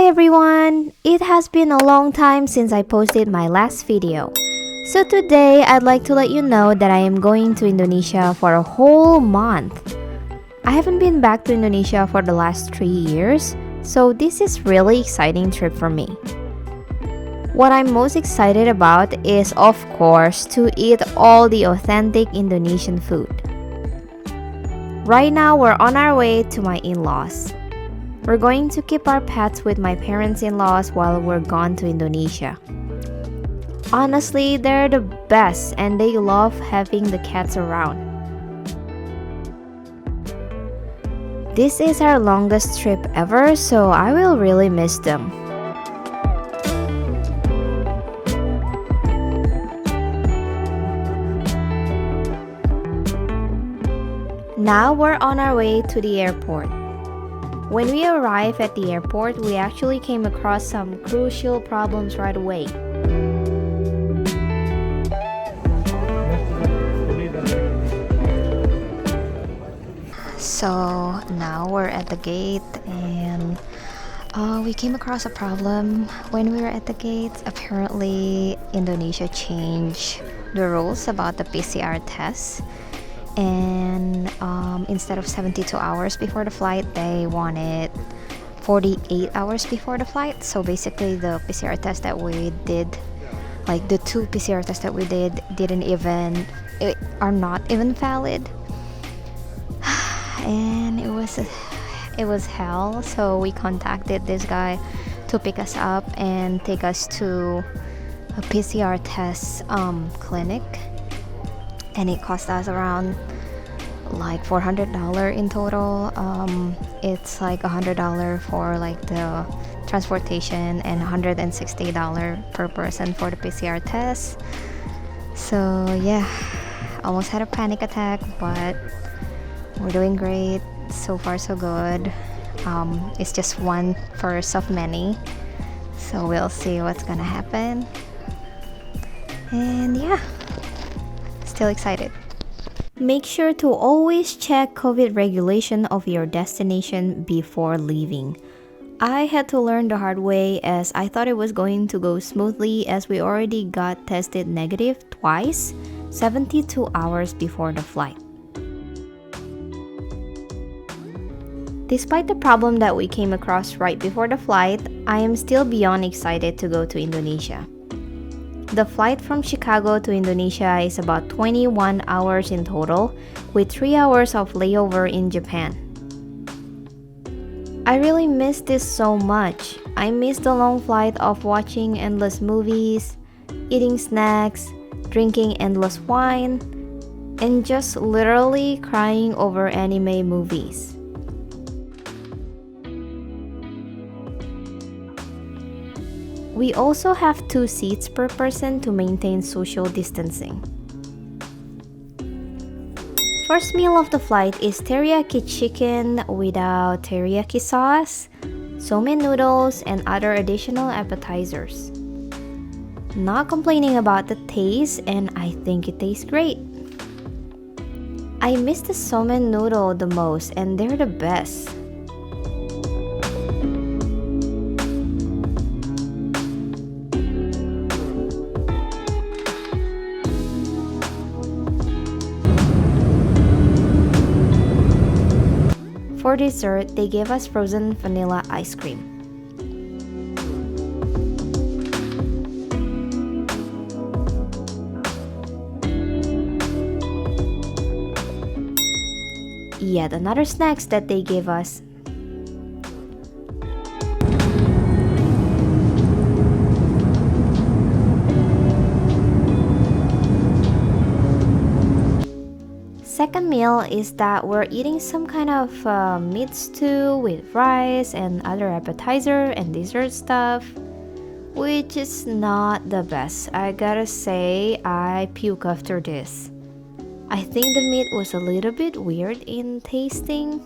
everyone! It has been a long time since I posted my last video. So today I'd like to let you know that I am going to Indonesia for a whole month. I haven't been back to Indonesia for the last 3 years, so this is really exciting trip for me. What I'm most excited about is of course to eat all the authentic Indonesian food. Right now we're on our way to my in-laws. We're going to keep our pets with my parents-in-laws while we're gone to Indonesia. Honestly, they're the best and they love having the cats around. This is our longest trip ever, so I will really miss them. Now we're on our way to the airport. When we arrived at the airport, we actually came across some crucial problems right away. So now we're at the gate and we came across a problem when we were at the gate. Apparently, Indonesia changed the rules about the PCR test. And instead of 72 hours before the flight, they wanted 48 hours before the flight. So basically the PCR test that we did, like the 2 PCR tests that we did are not even valid. And it was hell. So we contacted this guy to pick us up and take us to a PCR test clinic. And it cost us around like $400 in total. It's like $100 for like the transportation and $160 per person for the PCR test. So yeah, almost had a panic attack, but we're doing great. So far so good. It's just one first of many, so we'll see what's gonna happen. And yeah, still excited. Make sure to always check COVID regulation of your destination before leaving. I had to learn the hard way as I thought it was going to go smoothly as we already got tested negative twice, 72 hours before the flight. Despite the problem that we came across right before the flight, I am still beyond excited to go to Indonesia. The flight from Chicago to Indonesia is about 21 hours in total, with 3 hours of layover in Japan. I really miss this so much. I miss the long flight of watching endless movies, eating snacks, drinking endless wine, and just literally crying over anime movies. We also have 2 seats per person to maintain social distancing. First meal of the flight is teriyaki chicken without teriyaki sauce, somen noodles, and other additional appetizers. Not complaining about the taste, and I think it tastes great. I miss the somen noodle the most, and they're the best. For dessert, they gave us frozen vanilla ice cream. Yet another snacks that they gave us. Second meal is that we're eating some kind of meat stew with rice and other appetizer and dessert stuff, which is not the best. I gotta say, I puke after this. I think the meat was a little bit weird in tasting.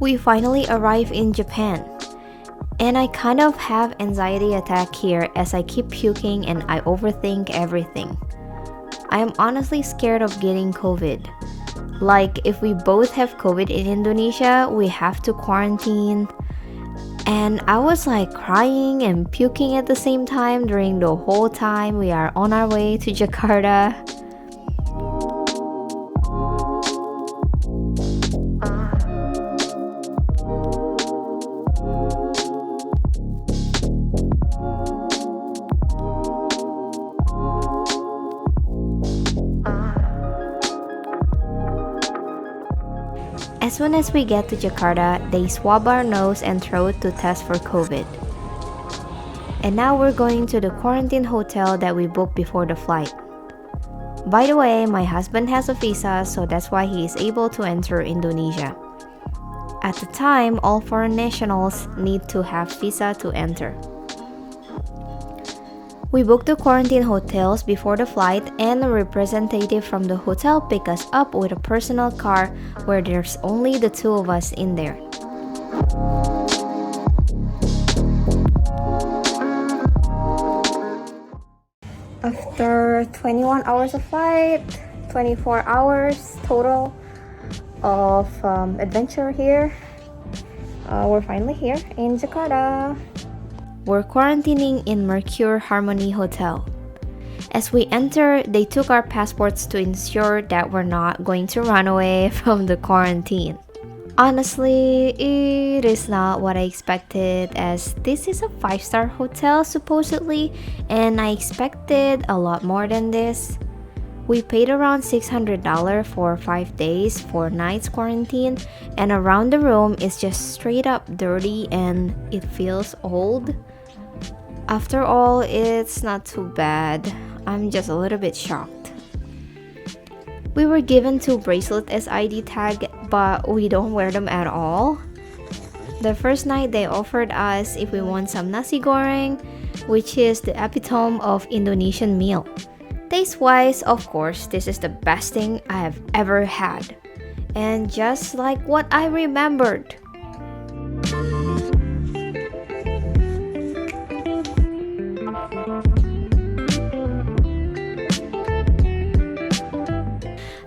We finally arrived in Japan. And I kind of have anxiety attack here as I keep puking and I overthink everything. I am honestly scared of getting COVID. Like if we both have COVID in Indonesia, we have to quarantine. And I was like crying and puking at the same time during the whole time we are on our way to Jakarta. As soon as we get to Jakarta, they swab our nose and throat to test for COVID. And now we're going to the quarantine hotel that we booked before the flight. By the way, my husband has a visa, so that's why he is able to enter Indonesia. At the time, all foreign nationals need to have visa to enter. We booked the quarantine hotels before the flight, and a representative from the hotel picked us up with a personal car where there's only the two of us in there. After 21 hours of flight, 24 hours total of adventure here, we're finally here in Jakarta. We're quarantining in Mercure Harmoni Hotel. As we enter, they took our passports to ensure that we're not going to run away from the quarantine. Honestly, it is not what I expected, as this is a 5-star hotel supposedly, and I expected a lot more than this. We paid around $600 for 5 days, 4 nights quarantine, and around the room is just straight up dirty and it feels old. After all, it's not too bad. I'm just a little bit shocked. We were given 2 bracelets as ID tag, but we don't wear them at all. The first night they offered us if we want some nasi goreng, which is the epitome of Indonesian meal. Taste-wise, of course, this is the best thing I have ever had. And just like what I remembered.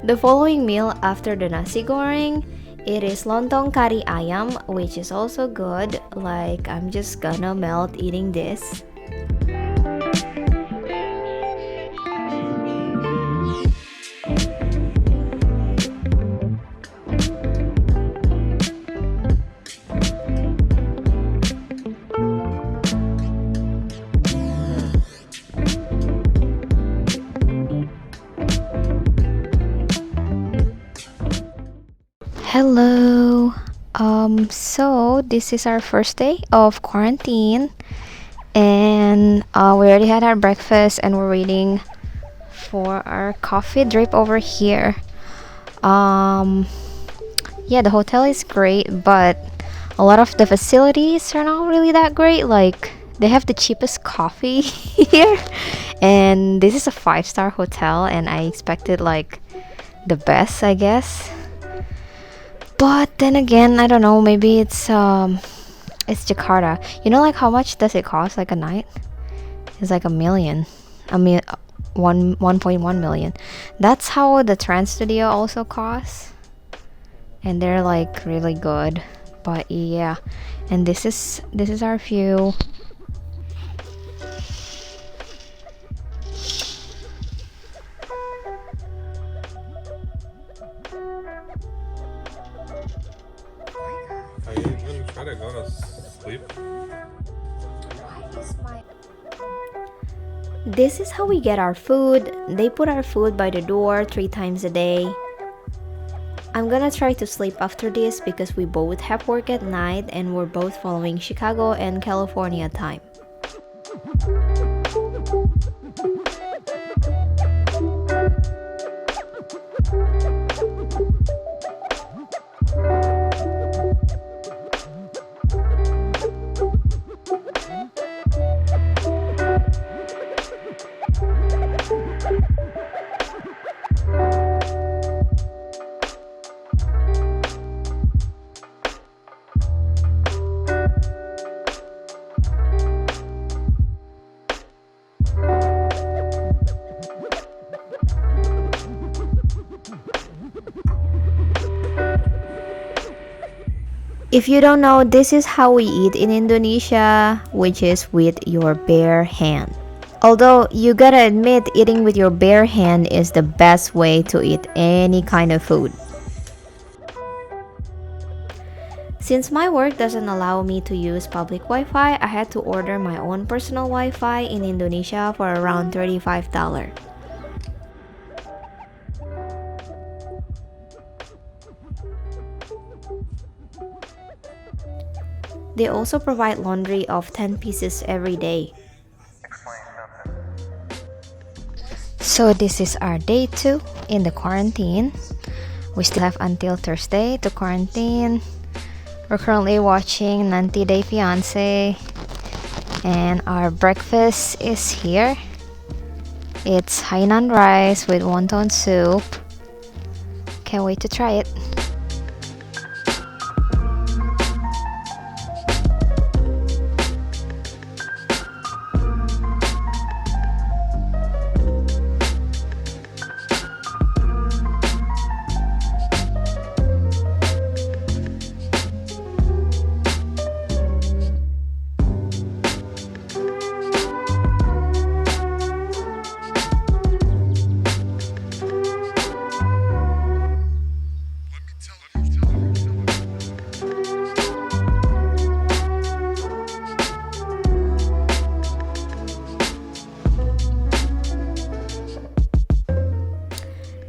The following meal after the nasi goreng, it is lontong kari ayam, which is also good. Like, I'm just gonna melt eating this. Hello. So this is our first day of quarantine, and we already had our breakfast and we're waiting for our coffee drip over here. Yeah, the hotel is great, but a lot of the facilities are not really that great. Like, they have the cheapest coffee here, and this is a 5-star hotel, and I expected like the best, I guess. But then again, I don't know, maybe it's Jakarta. You know, like, how much does it cost like a night? It's like $1.1 million. That's how the Trans Studio also costs, and they're like really good. But yeah, and this is our view. Are you even trying to go to sleep? This is how we get our food. They put our food by the door 3 times a day. I'm gonna try to sleep after this because we both have work at night and we're both following Chicago and California time. If you don't know, this is how we eat in Indonesia, which is with your bare hand. Although you gotta admit, eating with your bare hand is the best way to eat any kind of food. Since my work doesn't allow me to use public Wi-Fi, I had to order my own personal Wi-Fi in Indonesia for around $35. They also provide laundry of 10 pieces every day. So this is our day 2 in the quarantine. We still have until Thursday to quarantine. We're currently watching 90 Day Fiancé, and our breakfast is here. It's Hainan rice with wonton soup. Can't wait to try it.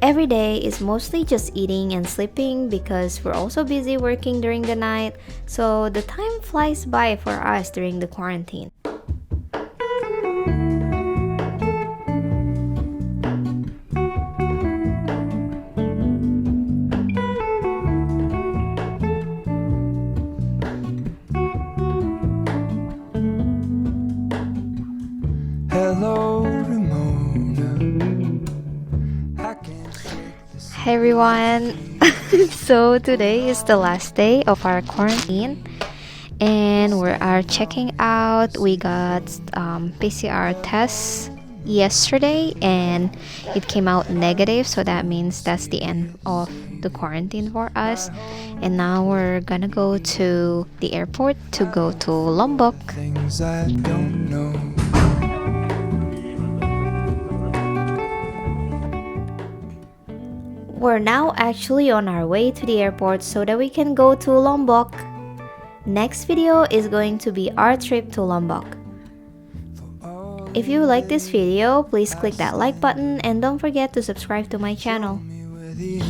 Every day is mostly just eating and sleeping because we're also busy working during the night, so the time flies by for us during the quarantine. Hello, Ramona. Hey everyone! So today is the last day of our quarantine and we are checking out. We got PCR tests yesterday and it came out negative, so that means that's the end of the quarantine for us. And now we're gonna go to the airport to go to Lombok. Things I don't know. We're now actually on our way to the airport so that we can go to Lombok. Next video is going to be our trip to Lombok. If you like this video, please click that like button and don't forget to subscribe to my channel. Where the